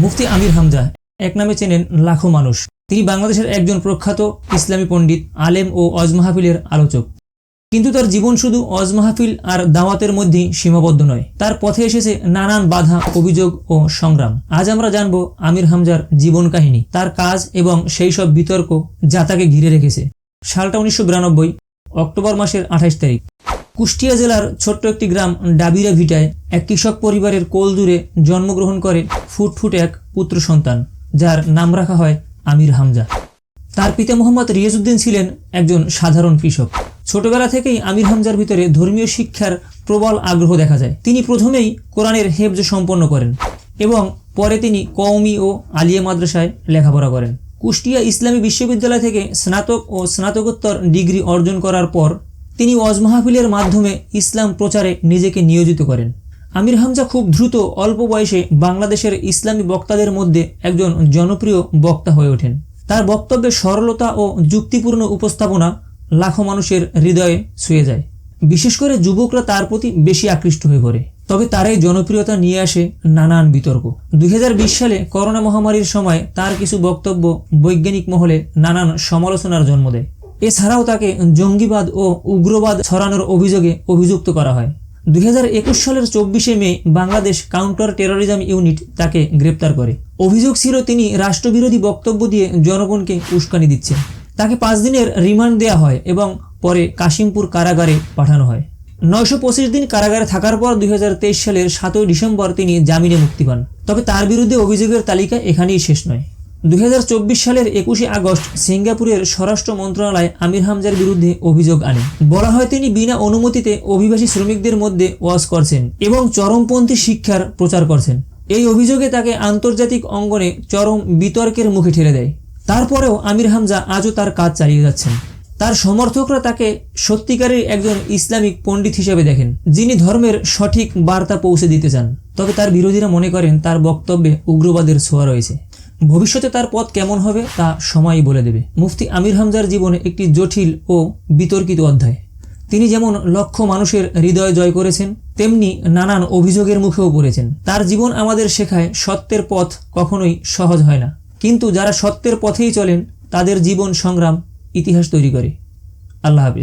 মুফতি আমির হামজা এক নামে চেনেন লাখো মানুষ। তিনি বাংলাদেশের একজন প্রখ্যাত ইসলামী পণ্ডিত, আলেম ও ওয়াজ মাহফিলের আলোচক। কিন্তু তার জীবন শুধু ওয়াজ মাহফিল আর দাওয়াতের মধ্যেই সীমাবদ্ধ নয়। তার পথে এসেছে নানান বাধা, অভিযোগ ও সংগ্রাম। আজ আমরা জানব আমির হামজার জীবন কাহিনী, তার কাজ এবং সেই সব বিতর্ক যা তাকে ঘিরে রেখেছে। সালটা 1992, অক্টোবর মাসের 28 তারিখ। কুষ্টিয়া জেলার ছোট্ট একটি গ্রাম ডাবিরা ভিটায় এক কৃষক পরিবারের কোল জুড়ে জন্মগ্রহণ করে ফুটফুটে এক পুত্র সন্তান, যার নাম রাখা হয় আমির হামজা। তার পিতা মোহাম্মদ রিয়াজউদ্দিন ছিলেন একজন সাধারণ কৃষক। ছোটবেলা থেকেই আমির হামজার ভিতরে ধর্মীয় শিক্ষার প্রবল আগ্রহ দেখা যায়। তিনি প্রথমেই কোরআনের হেফজ সম্পন্ন করেন এবং পরে তিনি কওমি ও আলিয়া মাদ্রাসায় লেখাপড়া করেন। কুষ্টিয়া ইসলামী বিশ্ববিদ্যালয় থেকে স্নাতক ও স্নাতকোত্তর ডিগ্রি অর্জন করার পর তিনি ওয়াজ মাহফিলের মাধ্যমে ইসলাম প্রচারে নিজেকে নিয়োজিত করেন। আমির হামজা খুব দ্রুত অল্প বয়সে বাংলাদেশের ইসলামী বক্তাদের মধ্যে একজন জনপ্রিয় বক্তা হয়ে ওঠেন। তার বক্তব্যের সরলতা ও যুক্তিপূর্ণ উপস্থাপনা লাখো মানুষের হৃদয়ে ছুঁয়ে যায়। বিশেষ করে যুবকরা তার প্রতি বেশি আকৃষ্ট হয়ে পড়ে। তবে তার এই জনপ্রিয়তা নিয়ে আসে নানান বিতর্ক। 2020 সালে করোনা মহামারীর সময় তার কিছু বক্তব্য বৈজ্ঞানিক মহলে নানান সমালোচনার জন্ম দেয়। এছাড়াও তাকে জঙ্গিবাদ ও উগ্রবাদ ছড়ানোর অভিযোগে অভিযুক্ত করা হয়। 2021 সালের 24শে মে বাংলাদেশ কাউন্টার টেরোরিজম ইউনিট তাকে গ্রেপ্তার করে। অভিযোগ ছিল তিনি রাষ্ট্রবিরোধী বক্তব্য দিয়ে জনগণকে উস্কানি দিচ্ছেন। তাকে 5 দিনের রিমান্ড দেওয়া হয় এবং পরে কাশিমপুর কারাগারে পাঠানো হয়। 925 দিন কারাগারে থাকার পর 2023 সালের 7 ডিসেম্বর তিনি জামিনে মুক্তি পান। তবে তার বিরুদ্ধে অভিযোগের তালিকা এখানেই শেষ নয়। 2024 সালের 21শে আগস্ট সিঙ্গাপুরের স্বরাষ্ট্র মন্ত্রণালয় আমির হামজার বিরুদ্ধে অভিযোগ আনে। বলা হয় তিনি বিনা অনুমতিতে অভিবাসী শ্রমিকদের মধ্যে ওয়াজ করছেন এবং চরমপন্থী শিক্ষার প্রচার করছেন। এই অভিযোগে তাকে আন্তর্জাতিক অঙ্গনে চরম বিতর্কের মুখে ঠেলে দেয়। তারপরেও আমির হামজা আজও তার কাজ চালিয়ে যাচ্ছেন। তার সমর্থকরা তাকে সত্যিকারের একজন ইসলামিক পণ্ডিত হিসেবে দেখেন, যিনি ধর্মের সঠিক বার্তা পৌঁছে দিতে চান। তবে তার বিরোধীরা মনে করেন তার বক্তব্যে উগ্রবাদের ছোঁয়া রয়েছে। ভবিষ্যতে তার পথ কেমন হবে তা সময়ই বলে দেবে। মুফতি আমির হামজার জীবনে একটি জটিল ও বিতর্কিত অধ্যায়। তিনি যেমন লক্ষ মানুষের হৃদয় জয় করেছেন, তেমনি নানান অভিযোগের মুখেও পড়েছেন। তার জীবন আমাদের শেখায় সত্যের পথ কখনোই সহজ হয় না, কিন্তু যারা সত্যের পথেই চলেন তাদের জীবন সংগ্রাম ইতিহাস তৈরি করে। আল্লাহ হাফিজ।